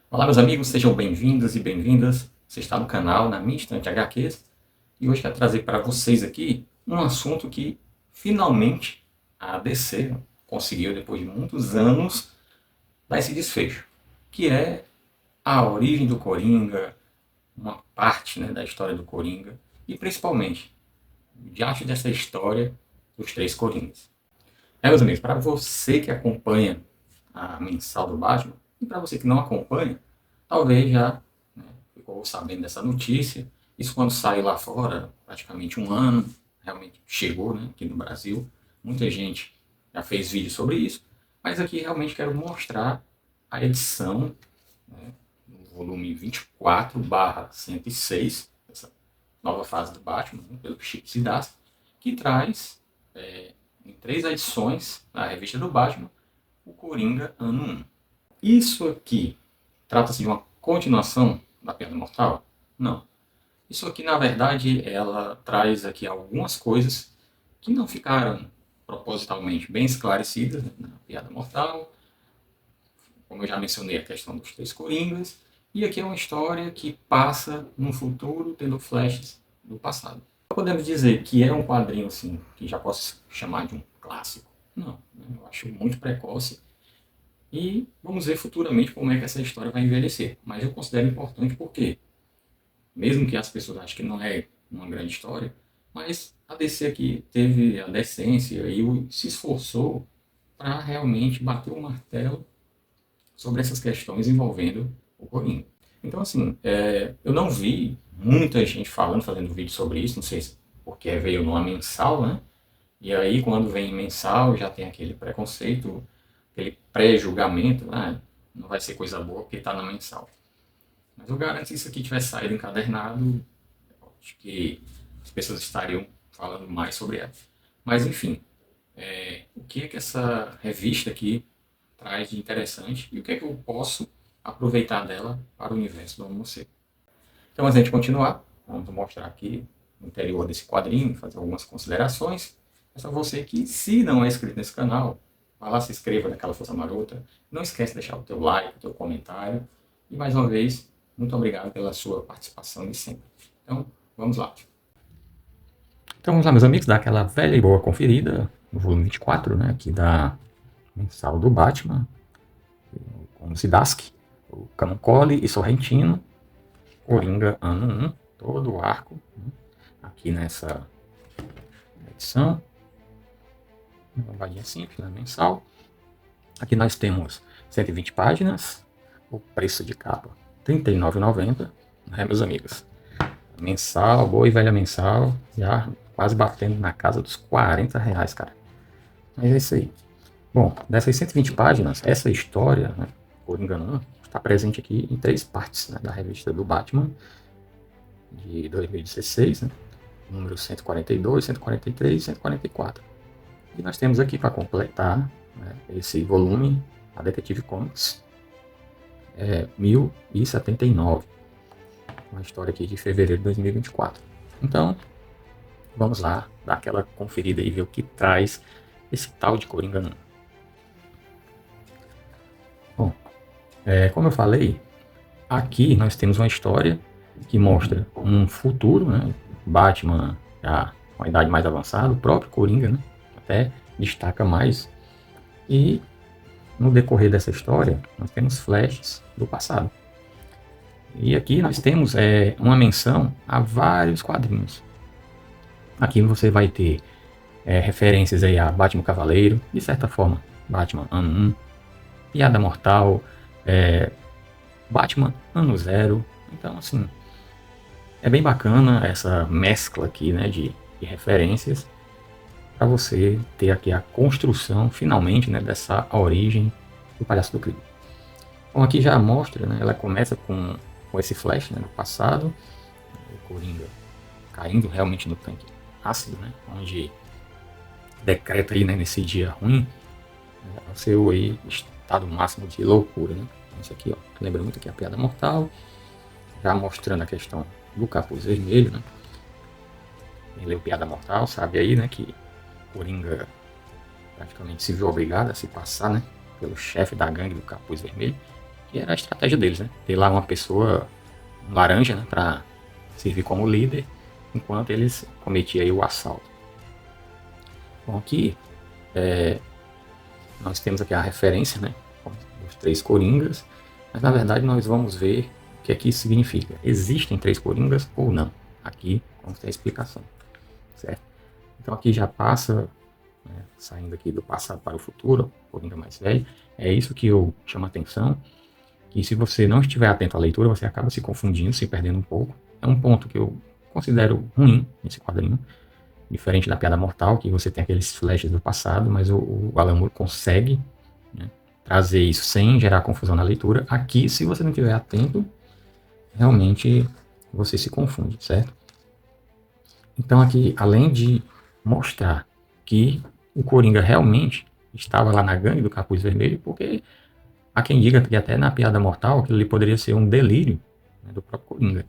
Olá, meus amigos, sejam bem-vindos e bem-vindas. Você está no canal Na Minha Estante HQs e hoje quero trazer para vocês aqui um assunto que finalmente a DC conseguiu, depois de muitos anos, dar esse desfecho, que é a origem do Coringa, uma parte, né, da história do Coringa e principalmente diante dessa história dos três Coringas. Meus amigos, para você que acompanha a mensal do Batman e para você que não acompanha, talvez já, né, ficou sabendo dessa notícia. Isso quando saiu lá fora, praticamente um ano, realmente chegou, né, aqui no Brasil. Muita gente já fez vídeo sobre isso, mas aqui realmente quero mostrar a edição, né, no volume 24/106, essa nova fase do Batman, né, pelo Chip Zdarsky, que traz em 3 edições da revista do Batman, o Coringa ano 1. Isso aqui trata-se de uma continuação da Piada Mortal? Não. Isso aqui, na verdade, ela traz aqui algumas coisas que não ficaram propositalmente bem esclarecidas, né, na Piada Mortal. Como eu já mencionei, a questão dos três Coringas. E aqui é uma história que passa no futuro, tendo flashes do passado. Podemos dizer que é um quadrinho assim, que já posso chamar de um clássico? Não, eu acho muito precoce e vamos ver futuramente como é que essa história vai envelhecer. Mas eu considero importante porque, mesmo que as pessoas achem que não é uma grande história, mas a DC aqui teve a decência e se esforçou para realmente bater o martelo sobre essas questões envolvendo o Coringa. Então, assim, eu não vi muita gente falando, fazendo vídeo sobre isso, não sei se porque veio numa mensal, né? E aí, quando vem mensal, já tem aquele preconceito, aquele pré-julgamento, não vai ser coisa boa porque está na mensal. Mas eu garanto que se isso aqui tivesse saído encadernado, acho que as pessoas estariam falando mais sobre ela. Mas, enfim, o que é que essa revista aqui traz de interessante e o que é que eu posso aproveitar dela para o universo do Homem Morcego. Então, antes de a gente continuar, vamos mostrar aqui o interior desse quadrinho, fazer algumas considerações. É só você que, se não é inscrito nesse canal, vá lá, se inscreva naquela força marota. Não esquece de deixar o teu like, o teu comentário. E, mais uma vez, muito obrigado pela sua participação de sempre. Então, vamos lá. Então, vamos lá, meus amigos, dar aquela velha e boa conferida no volume 24, né, aqui da mensal do Batman, com o Zdarsky, o Camuncoli e Sorrentino, Coringa ano 1, todo o arco, né, aqui nessa edição, uma vaguinha simples, né, mensal. Aqui nós temos 120 páginas, o preço de capa R$ 39,90, né, meus amigos? Mensal, boa e velha mensal, já quase batendo na casa dos R$ 40, cara. Mas é isso aí. Bom, dessas 120 páginas, essa história, né, Coringa 1, está presente aqui em 3 partes, né, da revista do Batman de 2016, né, número 142, 143 e 144. E nós temos aqui para completar, né, esse volume, a Detective Comics 1079, uma história aqui de fevereiro de 2024. Então, vamos lá, dar aquela conferida e ver o que traz esse tal de Coringa 1. Bom, como eu falei, aqui nós temos uma história que mostra um futuro, né? Batman já com a idade mais avançada, o próprio Coringa, né, até destaca mais. E no decorrer dessa história, nós temos flashes do passado. E aqui nós temos uma menção a vários quadrinhos. Aqui você vai ter referências aí a Batman Cavaleiro, de certa forma, Batman Ano 1, Piada Mortal, Batman Ano 0. Então, assim, é bem bacana essa mescla aqui, né, de referências para você ter aqui a construção, finalmente, né, dessa origem do Palhaço do Crime. Bom, aqui já mostra, né, ela começa com esse flash, né, do passado, o Coringa caindo realmente no tanque ácido, né, onde decreta aí, né, nesse dia ruim, o seu aí estado máximo de loucura, né. Então, isso aqui, ó, lembra muito aqui a Piada Mortal, já mostrando a questão do capuz vermelho, né. Quem leu Piada Mortal sabe aí, né, que Coringa praticamente se viu obrigado a se passar, né, pelo chefe da gangue do Capuz Vermelho, que era a estratégia deles, né? Ter lá uma pessoa um laranja, né, para servir como líder, enquanto eles cometiam aí o assalto. Bom, aqui nós temos aqui a referência, né, dos 3 coringas, mas na verdade nós vamos ver o que aqui significa. Existem 3 coringas ou não? Aqui vamos ter a explicação, certo? Então aqui já passa, né, saindo aqui do passado para o futuro, coringa mais velho, é isso que eu chamo a atenção, que se você não estiver atento à leitura, você acaba se confundindo, se perdendo um pouco. É um ponto que eu considero ruim nesse quadrinho, diferente da Piada Mortal, que você tem aqueles flashes do passado, mas o Alan Moore consegue, né, trazer isso sem gerar confusão na leitura. Aqui, se você não estiver atento, realmente você se confunde, certo? Então aqui, além de mostrar que o Coringa realmente estava lá na gangue do Capuz Vermelho, porque há quem diga que até na Piada Mortal aquilo ali poderia ser um delírio, né, do próprio Coringa.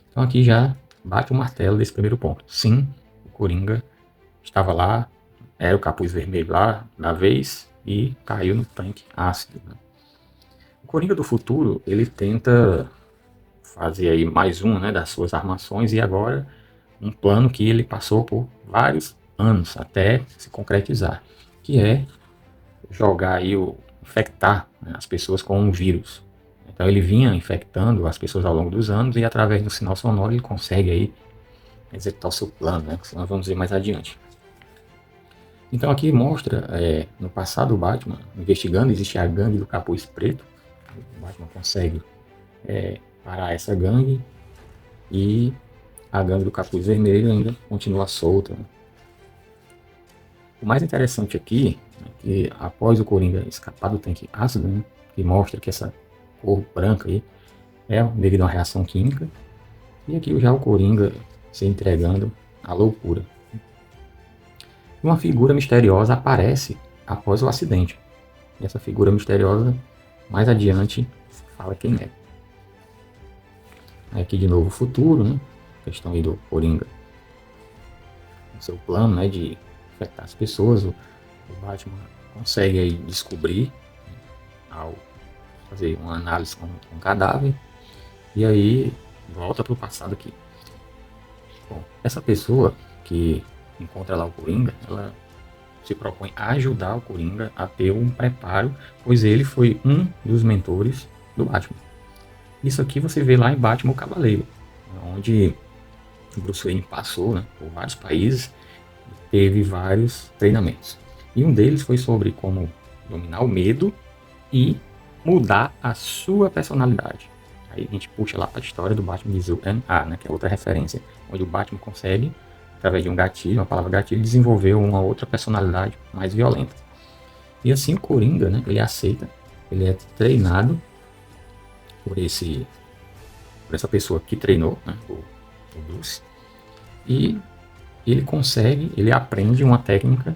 Então aqui já bate o martelo desse primeiro ponto. Sim, o Coringa estava lá, era o Capuz Vermelho lá na vez e caiu no tanque ácido, né? O Coringa do futuro, ele tenta fazer aí mais uma, né, das suas armações, e agora um plano que ele passou por vários anos até se concretizar, que é jogar aí infectar, né, as pessoas com um vírus. Então ele vinha infectando as pessoas ao longo dos anos, e através do sinal sonoro ele consegue aí executar o seu plano, né, que nós vamos ver mais adiante. Então aqui mostra, no passado o Batman investigando, existe a gangue do Capuz Preto, o Batman consegue parar essa gangue, e a gangue do Capuz Vermelho ainda continua solta, né? O mais interessante aqui é que após o Coringa escapar do tanque ácido, né, que mostra que essa cor branca aí é devido a uma reação química, e aqui já o Coringa se entregando à loucura. Uma figura misteriosa aparece após o acidente. E essa figura misteriosa, mais adiante, fala quem é. Aqui de novo o futuro, né? A questão aí do Coringa, o seu plano, né, de infectar as pessoas. O Batman consegue aí descobrir, né, ao fazer uma análise com um cadáver, e aí volta para o passado aqui. Bom, essa pessoa que encontra lá o Coringa, ela se propõe a ajudar o Coringa a ter um preparo, pois ele foi um dos mentores do Batman. Isso aqui você vê lá em Batman o Cavaleiro, onde o Bruce Wayne passou, né, por vários países, teve vários treinamentos. E um deles foi sobre como dominar o medo e mudar a sua personalidade. Aí a gente puxa lá para a história do Batman de Zhu-En-Ah, né, que é outra referência, onde o Batman consegue, através de um gatilho, uma palavra gatilho, desenvolver uma outra personalidade mais violenta. E assim o Coringa, né, ele aceita, ele é treinado por essa pessoa que treinou, né, o Bruce, e ele aprende uma técnica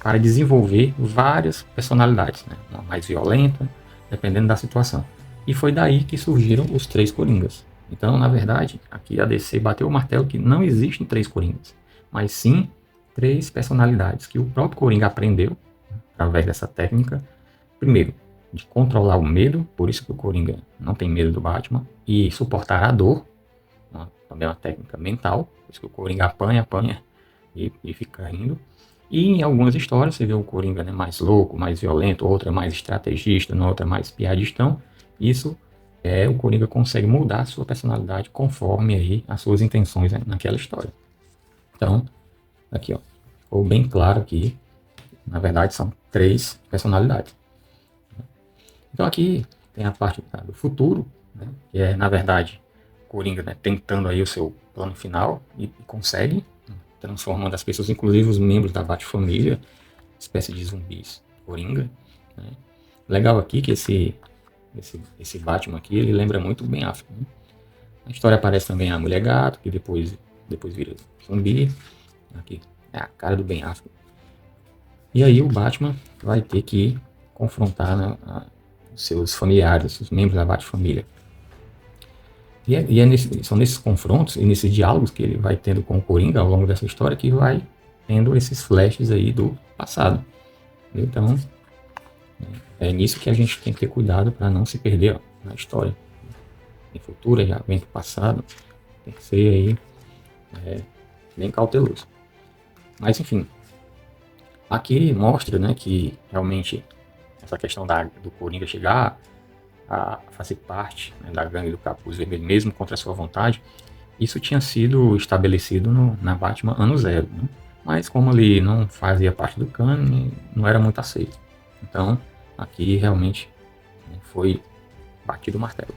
para desenvolver várias personalidades, né, uma mais violenta, dependendo da situação. E foi daí que surgiram os 3 Coringas. Então, na verdade, aqui a DC bateu o martelo que não existem 3 Coringas, mas sim 3 personalidades que o próprio Coringa aprendeu, né, através dessa técnica. Primeiro, de controlar o medo, por isso que o Coringa não tem medo do Batman, e suportar a dor, também é uma técnica mental, por isso que o Coringa apanha e fica rindo. E em algumas histórias você vê o Coringa, né, mais louco, mais violento, outra mais estrategista, outra mais piadistão. Isso o Coringa consegue mudar a sua personalidade conforme aí as suas intenções, né, naquela história. Então, aqui ó, ficou bem claro que na verdade são 3 personalidades. Então aqui tem a parte do futuro, né, que é na verdade o Coringa, né, tentando aí o seu plano final e consegue, transformando as pessoas, inclusive os membros da Bat-família, espécie de zumbis Coringa, né. Legal aqui que esse Batman aqui, ele lembra muito Ben Affleck, né? Na história aparece também a Mulher Gato, que depois vira zumbi. Aqui é a cara do Ben Affleck. E aí o Batman vai ter que confrontar, né, os seus familiares, os membros da Bat-família. São nesses confrontos e nesses diálogos que ele vai tendo com o Coringa ao longo dessa história que vai tendo esses flashes aí do passado. Então, é nisso que a gente tem que ter cuidado para não se perder. Ó. na história. Em futuro, já vem pro passado. Tem que ser aí bem cauteloso. Mas enfim, aqui mostra, né, que realmente essa questão do Coringa chegar a fazer parte, né, da gangue do Capuz Vermelho, mesmo contra a sua vontade, isso tinha sido estabelecido na Batman Ano Zero, né? Mas como ele não fazia parte do cânone, não era muito aceito. Então, aqui realmente, né, foi batido o martelo.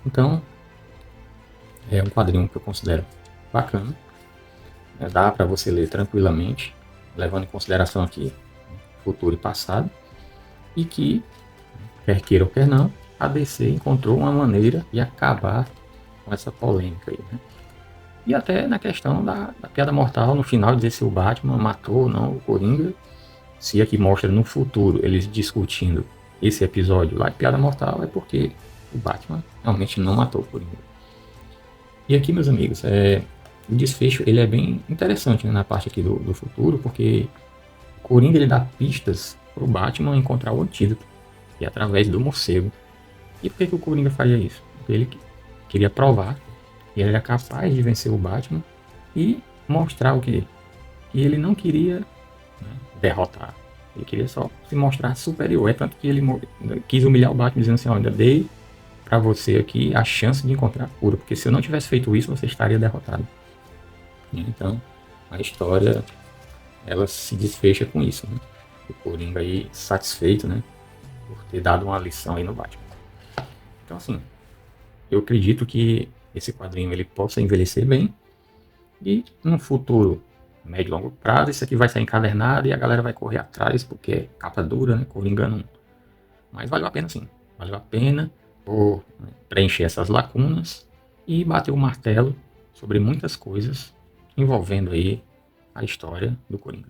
Então, é um quadrinho que eu considero bacana, né? Dá para você ler tranquilamente, levando em consideração aqui futuro e passado, e que, quer queira ou quer não, a DC encontrou uma maneira de acabar com essa polêmica aí, né? E até na questão da piada mortal no final, dizer se o Batman matou ou não o Coringa. Se aqui mostra no futuro eles discutindo esse episódio lá de piada mortal, é porque o Batman realmente não matou o Coringa. E aqui, meus amigos, o desfecho ele é bem interessante, né, na parte aqui do futuro, porque o Coringa ele dá pistas para o Batman encontrar o antídoto, e através do morcego. E por que o Coringa fazia isso? Porque ele queria provar que ele era capaz de vencer o Batman e mostrar o quê? Que ele não queria, né, derrotar. Ele queria só se mostrar superior. É tanto que ele quis humilhar o Batman dizendo assim, olha, dei para você aqui a chance de encontrar a cura, porque se eu não tivesse feito isso, você estaria derrotado. Então, a história ela se desfecha com isso, né? O Coringa aí satisfeito, né, por ter dado uma lição aí no Batman. Então, assim, eu acredito que esse quadrinho ele possa envelhecer bem e no futuro médio e longo prazo isso aqui vai ser encadernado e a galera vai correr atrás porque é capa dura, né, Coringa não. Mas valeu a pena sim, valeu a pena por, né, preencher essas lacunas e bater o martelo sobre muitas coisas envolvendo aí a história do Coringa.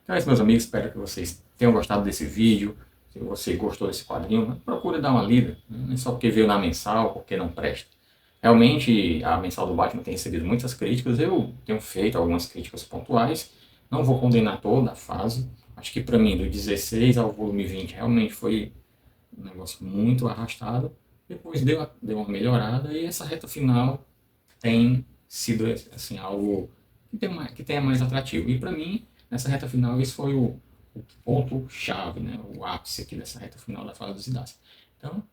Então é isso, meus amigos, espero que vocês tenham gostado desse vídeo. Se você gostou desse quadrinho, procure dar uma lida, não é só porque veio na mensal, porque não presta. Realmente, a mensal do Batman tem recebido muitas críticas, eu tenho feito algumas críticas pontuais, não vou condenar toda a fase. Acho que para mim, do 16 ao volume 20, realmente foi um negócio muito arrastado. Depois deu uma melhorada e essa reta final tem sido assim, algo que tenha mais atrativo. E para mim, nessa reta final, esse foi o ponto-chave, né? O ápice aqui dessa reta final da fala dos Idácia. Então,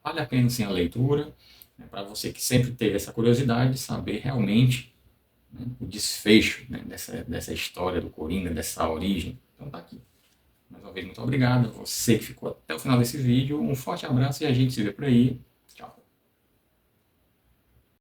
vale a pena sim a leitura, né? Para você que sempre teve essa curiosidade de saber realmente, né, o desfecho, né, dessa história do Coringa, dessa origem. Então tá aqui. Mais uma vez, muito obrigado a você que ficou até o final desse vídeo. Um forte abraço e a gente se vê por aí.